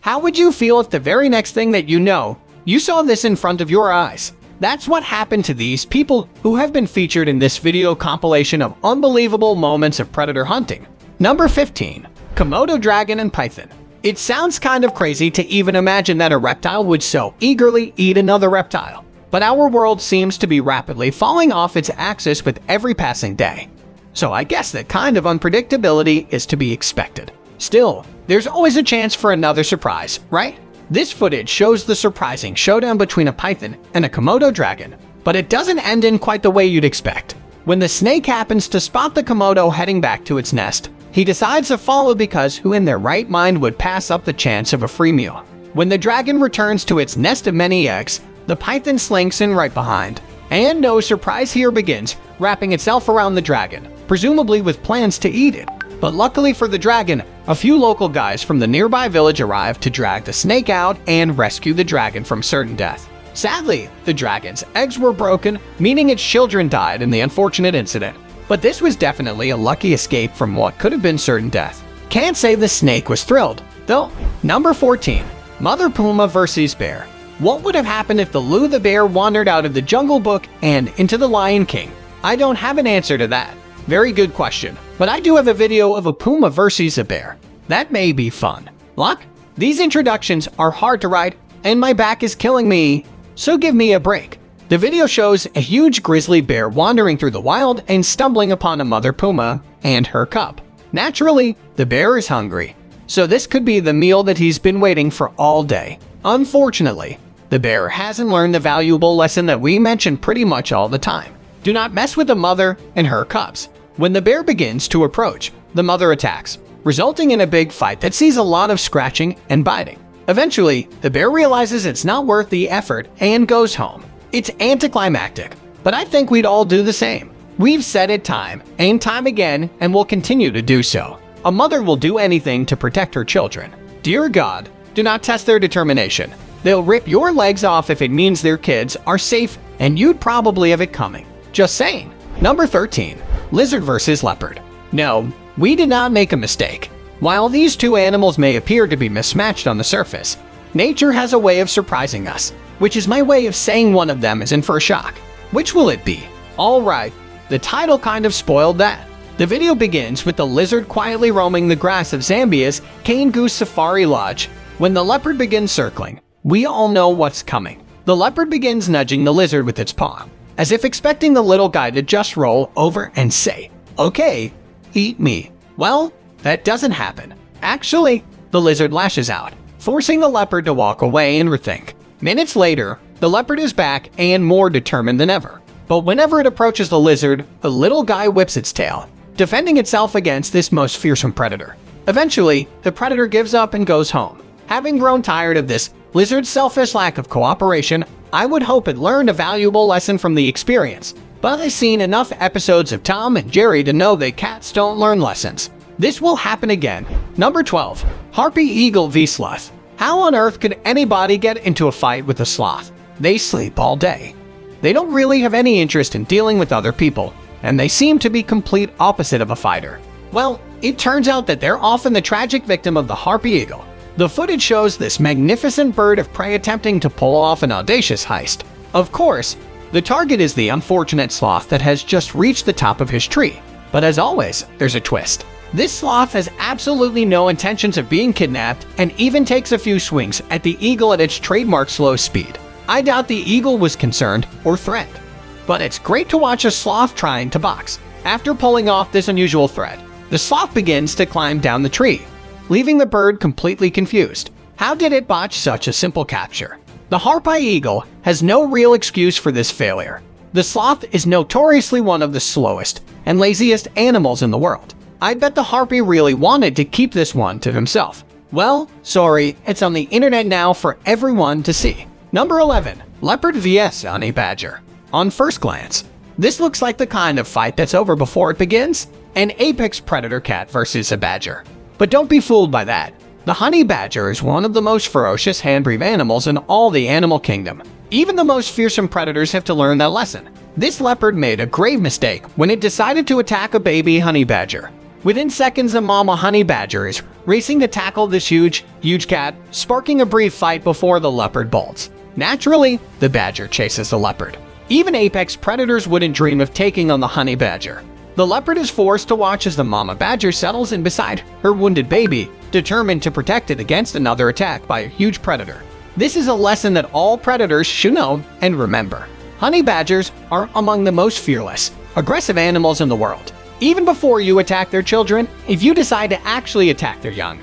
How would you feel if the very next thing that you saw this in front of your eyes? That's what happened to these people who have been featured in this video compilation of unbelievable moments of predator hunting. Number 15. Komodo dragon and python. It sounds kind of crazy to even imagine that a reptile would so eagerly eat another reptile. But our world seems to be rapidly falling off its axis with every passing day. So I guess that kind of unpredictability is to be expected. Still, there's always a chance for another surprise, right? This footage shows the surprising showdown between a python and a Komodo dragon, but it doesn't end in quite the way you'd expect. When the snake happens to spot the Komodo heading back to its nest, he decides to follow because who in their right mind would pass up the chance of a free meal? When the dragon returns to its nest of many eggs, the python slinks in right behind. And no surprise here begins, wrapping itself around the dragon, presumably with plans to eat it. But luckily for the dragon, a few local guys from the nearby village arrive to drag the snake out and rescue the dragon from certain death. Sadly, the dragon's eggs were broken, meaning its children died in the unfortunate incident. But this was definitely a lucky escape from what could have been certain death. Can't say the snake was thrilled, though. Number 14. Mother Puma vs. Bear. What would have happened if the Lou the bear wandered out of the Jungle Book and into the Lion King? I don't have an answer to that. Very good question, but I do have a video of a puma versus a bear. That may be fun. Luck? These introductions are hard to write, and my back is killing me, so give me a break. The video shows a huge grizzly bear wandering through the wild and stumbling upon a mother puma and her cub. Naturally, the bear is hungry, so this could be the meal that he's been waiting for all day. Unfortunately, the bear hasn't learned the valuable lesson that we mention pretty much all the time. Do not mess with the mother and her cubs. When the bear begins to approach, the mother attacks, resulting in a big fight that sees a lot of scratching and biting. Eventually, the bear realizes it's not worth the effort and goes home. It's anticlimactic, but I think we'd all do the same. We've said it time and time again and will continue to do so. A mother will do anything to protect her children. Dear God, do not test their determination. They'll rip your legs off if it means their kids are safe, and you'd probably have it coming. Just saying. Number 13. Lizard versus leopard. No, we did not make a mistake. While these two animals may appear to be mismatched on the surface, nature has a way of surprising us, which is my way of saying one of them is in for a shock. Which will it be? Alright, the title kind of spoiled that. The video begins with the lizard quietly roaming the grass of Zambia's Cane Goose Safari Lodge. When the leopard begins circling, we all know what's coming. The leopard begins nudging the lizard with its paw, as if expecting the little guy to just roll over and say, "Okay, eat me." Well, that doesn't happen. Actually, the lizard lashes out, forcing the leopard to walk away and rethink. Minutes later, the leopard is back and more determined than ever. But whenever it approaches the lizard, the little guy whips its tail, defending itself against this most fearsome predator. Eventually, the predator gives up and goes home. Having grown tired of this lizard's selfish lack of cooperation, I would hope it learned a valuable lesson from the experience. But I've seen enough episodes of Tom and Jerry to know that cats don't learn lessons. This will happen again. Number 12. Harpy Eagle v Sloth. How on earth could anybody get into a fight with a sloth? They sleep all day. They don't really have any interest in dealing with other people, and they seem to be complete opposite of a fighter. Well, it turns out that they're often the tragic victim of the harpy eagle. The footage shows this magnificent bird of prey attempting to pull off an audacious heist. Of course, the target is the unfortunate sloth that has just reached the top of his tree. But as always, there's a twist. This sloth has absolutely no intentions of being kidnapped and even takes a few swings at the eagle at its trademark slow speed. I doubt the eagle was concerned or threatened. But it's great to watch a sloth trying to box. After pulling off this unusual threat, the sloth begins to climb down the tree, leaving the bird completely confused. How did it botch such a simple capture? The harpy eagle has no real excuse for this failure. The sloth is notoriously one of the slowest and laziest animals in the world. I bet the harpy really wanted to keep this one to himself. Well, sorry, it's on the internet now for everyone to see. Number 11. Leopard vs honey badger. On first glance, this looks like the kind of fight that's over before it begins. An apex predator cat versus a badger. But don't be fooled by that. The honey badger is one of the most ferocious hand-breed animals in all the animal kingdom. Even the most fearsome predators have to learn that lesson. This leopard made a grave mistake when it decided to attack a baby honey badger. Within seconds, the mama honey badger is racing to tackle this huge cat, sparking a brief fight before the leopard bolts. Naturally, the badger chases the leopard. Even apex predators wouldn't dream of taking on the honey badger. The leopard is forced to watch as the mama badger settles in beside her wounded baby, determined to protect it against another attack by a huge predator. This is a lesson that all predators should know and remember. Honey badgers are among the most fearless, aggressive animals in the world. Even before you attack their children, if you decide to actually attack their young,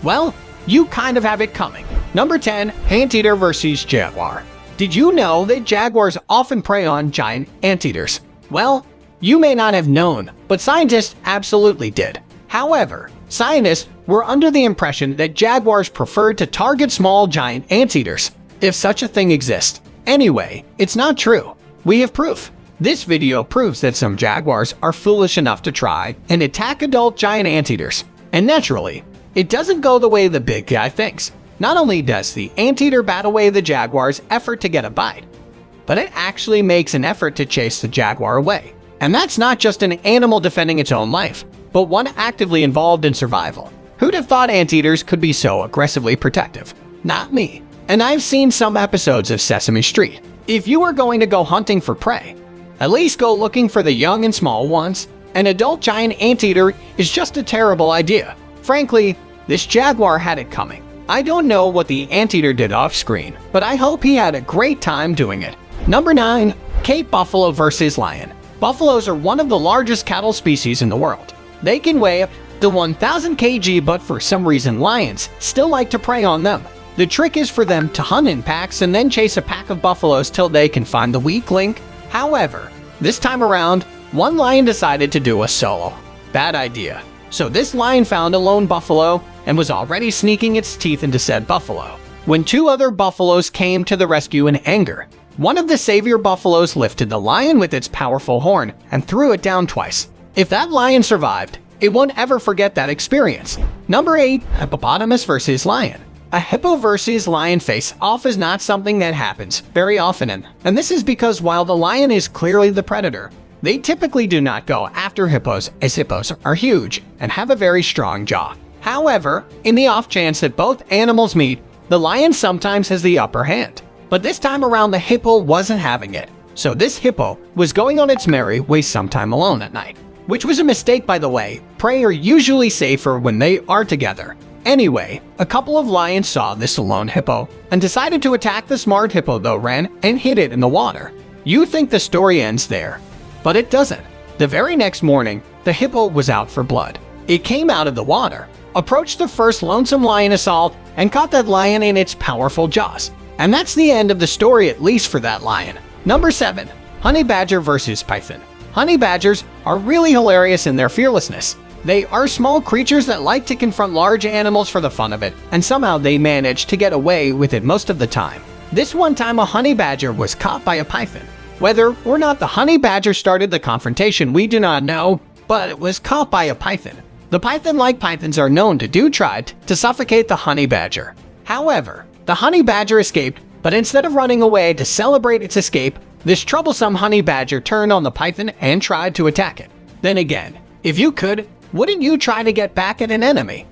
well, you kind of have it coming. Number 10. Anteater versus jaguar. Did you know that jaguars often prey on giant anteaters? Well, you may not have known, but scientists absolutely did. However, scientists were under the impression that jaguars preferred to target small giant anteaters, if such a thing exists. Anyway, it's not true. We have proof. This video proves that some jaguars are foolish enough to try and attack adult giant anteaters. And naturally, it doesn't go the way the big guy thinks. Not only does the anteater bat away the jaguar's effort to get a bite, but it actually makes an effort to chase the jaguar away. And that's not just an animal defending its own life, but one actively involved in survival. Who'd have thought anteaters could be so aggressively protective? Not me. And I've seen some episodes of Sesame Street. If you are going to go hunting for prey, at least go looking for the young and small ones. An adult giant anteater is just a terrible idea. Frankly, this jaguar had it coming. I don't know what the anteater did off screen, but I hope he had a great time doing it. Number 9. Cape buffalo versus lion. Buffaloes are one of the largest cattle species in the world. They can weigh up to 1,000 kg, but for some reason lions still like to prey on them. The trick is for them to hunt in packs and then chase a pack of buffaloes till they can find the weak link. However, this time around, one lion decided to do a solo. Bad idea. So this lion found a lone buffalo and was already sneaking its teeth into said buffalo, when two other buffaloes came to the rescue in anger. One of the savior buffaloes lifted the lion with its powerful horn and threw it down twice. If that lion survived, it won't ever forget that experience. Number 8. Hippopotamus versus lion. A hippo versus lion face-off is not something that happens very often, and this is because while the lion is clearly the predator, they typically do not go after hippos, as hippos are huge and have a very strong jaw. However, in the off chance that both animals meet, the lion sometimes has the upper hand. But this time around, the hippo wasn't having it. So this hippo was going on its merry way sometime alone at night, which was a mistake, by the way. Prey are usually safer when they are together. Anyway, a couple of lions saw this lone hippo and decided to attack the smart hippo, though ran and hid it in the water. You think the story ends there, but it doesn't. The very next morning, the hippo was out for blood. It came out of the water, approached the first lonesome lion assault, and caught that lion in its powerful jaws. And that's the end of the story, at least for that lion. Number 7. Honey badger versus python. Honey badgers are really hilarious in their fearlessness. They are small creatures that like to confront large animals for the fun of it, and somehow they manage to get away with it most of the time. This one time, a honey badger was caught by a python. Whether or not the honey badger started the confrontation, we do not know, but it was caught by a python. The python, like pythons, are known to try to suffocate the honey badger. However, the honey badger escaped, but instead of running away to celebrate its escape, this troublesome honey badger turned on the python and tried to attack it. Then again, if you could, wouldn't you try to get back at an enemy?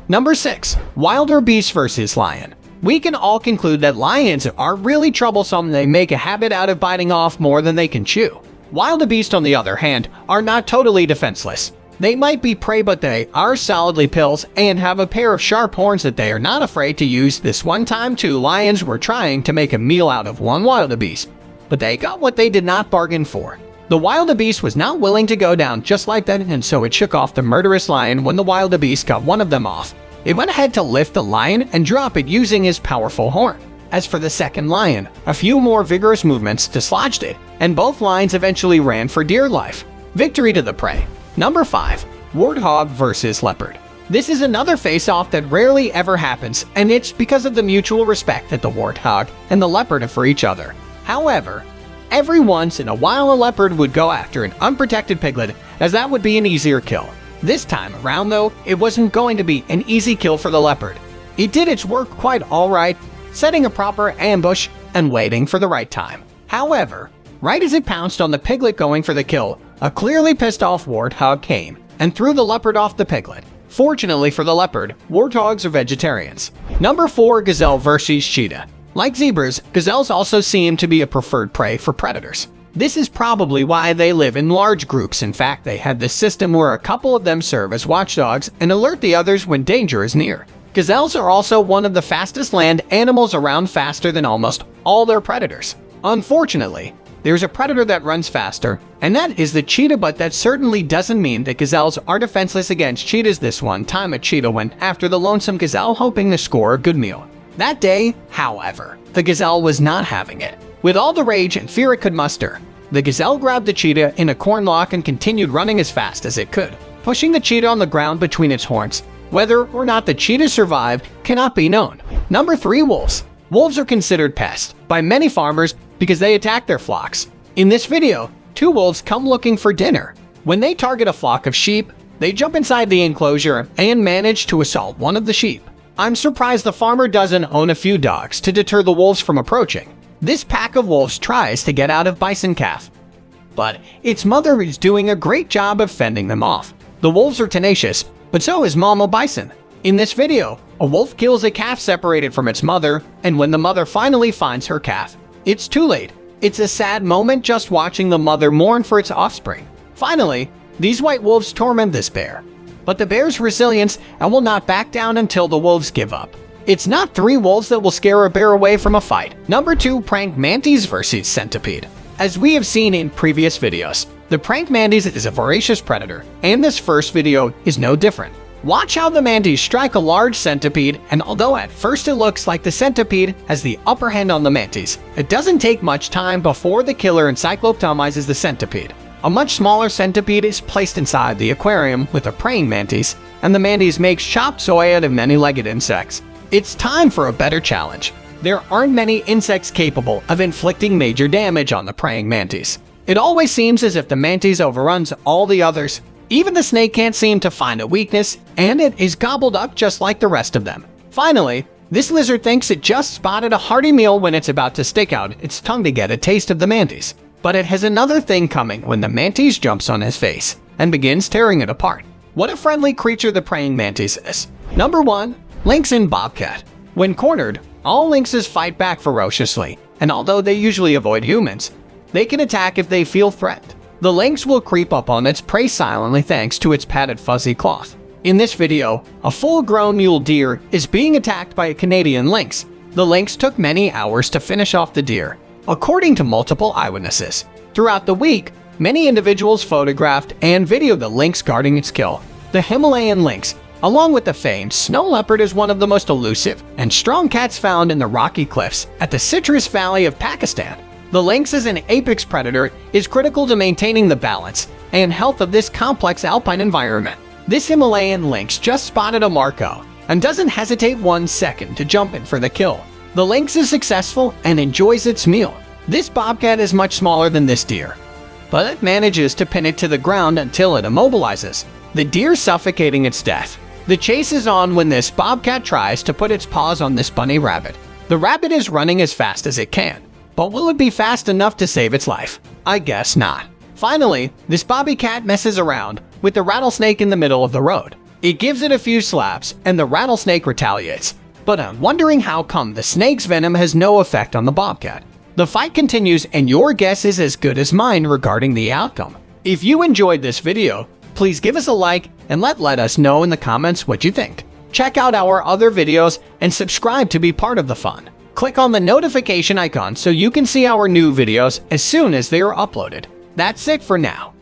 Number 6. Wilder beast versus lion. We can all conclude that lions are really troublesome. They make a habit out of biting off more than they can chew. Wildebeest, on the other hand, are not totally defenseless. They might be prey, but they are solidly pills and have a pair of sharp horns that they are not afraid to use. This one time, 2 lions were trying to make a meal out of one wildebeest, but they got what they did not bargain for. The wildebeest was not willing to go down just like that, and so it shook off the murderous lion. When the wildebeest got one of them off, it went ahead to lift the lion and drop it using his powerful horn. As for the second lion, a few more vigorous movements dislodged it, and both lions eventually ran for dear life. Victory to the prey. Number 5. Warthog versus leopard. This is another face-off that rarely ever happens, and it's because of the mutual respect that the warthog and the leopard have for each other. However, every once in a while a leopard would go after an unprotected piglet, as that would be an easier kill. This time around, though, it wasn't going to be an easy kill for the leopard. It did its work quite alright, setting a proper ambush and waiting for the right time. However, right as it pounced on the piglet going for the kill, a clearly pissed off warthog came. and threw the leopard off the piglet. Fortunately for the leopard, warthogs are vegetarians. Number 4. Gazelle versus cheetah. Like zebras, gazelles also seem to be a preferred prey for predators. This is probably why they live in large groups. In fact, they have this system where a couple of them serve as watchdogs and alert the others when danger is near. Gazelles are also one of the fastest land animals around, faster than almost all their predators. Unfortunately, there's a predator that runs faster, and that is the cheetah, but that certainly doesn't mean that gazelles are defenseless against cheetahs. This one time a cheetah went after the lonesome gazelle hoping to score a good meal. That day, however, the gazelle was not having it. With all the rage and fear it could muster, the gazelle grabbed the cheetah in a corn lock and continued running as fast as it could, pushing the cheetah on the ground between its horns. Whether or not the cheetah survived cannot be known. Number 3. Wolves. Wolves are considered pests by many farmers because they attack their flocks. In this video, 2 wolves come looking for dinner. When they target a flock of sheep, they jump inside the enclosure and manage to assault one of the sheep. I'm surprised the farmer doesn't own a few dogs to deter the wolves from approaching. This pack of wolves tries to get out of bison calf, but its mother is doing a great job of fending them off. The wolves are tenacious, but so is mama bison. In this video, a wolf kills a calf separated from its mother, and when the mother finally finds her calf, it's too late. It's a sad moment just watching the mother mourn for its offspring. Finally, these white wolves torment this bear, but the bear's resilience and will not back down until the wolves give up. It's not 3 wolves that will scare a bear away from a fight. Number 2. Praying mantis versus centipede. As we have seen in previous videos, the praying mantis is a voracious predator, and this first video is no different. Watch how the mantis strike a large centipede, and although at first it looks like the centipede has the upper hand on the mantis, it doesn't take much time before the killer encycloptomizes the centipede. A much smaller centipede is placed inside the aquarium with a praying mantis, and the mantis makes chopped soy out of many-legged insects. It's time for a better challenge. There aren't many insects capable of inflicting major damage on the praying mantis. It always seems as if the mantis overruns all the others. Even the snake can't seem to find a weakness, and it is gobbled up just like the rest of them. Finally, this lizard thinks it just spotted a hearty meal when it's about to stick out its tongue to get a taste of the mantis. But it has another thing coming when the mantis jumps on his face and begins tearing it apart. What a friendly creature the praying mantis is. Number 1. Lynx and bobcat. When cornered, all lynxes fight back ferociously, and although they usually avoid humans, they can attack if they feel threatened. The lynx will creep up on its prey silently thanks to its padded fuzzy cloth. In this video, a full-grown mule deer is being attacked by a Canadian lynx. The lynx took many hours to finish off the deer, according to multiple eyewitnesses. Throughout the week, many individuals photographed and videoed the lynx guarding its kill. The Himalayan lynx, along with the famed snow leopard, is one of the most elusive and strong cats found in the rocky cliffs at the Citrus Valley of Pakistan. The lynx as an apex predator is critical to maintaining the balance and health of this complex alpine environment. This Himalayan lynx just spotted a marco and doesn't hesitate 1 second to jump in for the kill. The lynx is successful and enjoys its meal. This bobcat is much smaller than this deer, but it manages to pin it to the ground until it immobilizes the deer, suffocating its death. The chase is on when this bobcat tries to put its paws on this bunny rabbit. The rabbit is running as fast as it can, but will it be fast enough to save its life? I guess not. Finally, this bobby cat messes around with the rattlesnake in the middle of the road. It gives it a few slaps and the rattlesnake retaliates, but I'm wondering how come the snake's venom has no effect on the bobcat. The fight continues and your guess is as good as mine regarding the outcome. If you enjoyed this video, please give us a like and let us know in the comments what you think. Check out our other videos and subscribe to be part of the fun. Click on the notification icon so you can see our new videos as soon as they are uploaded. That's it for now.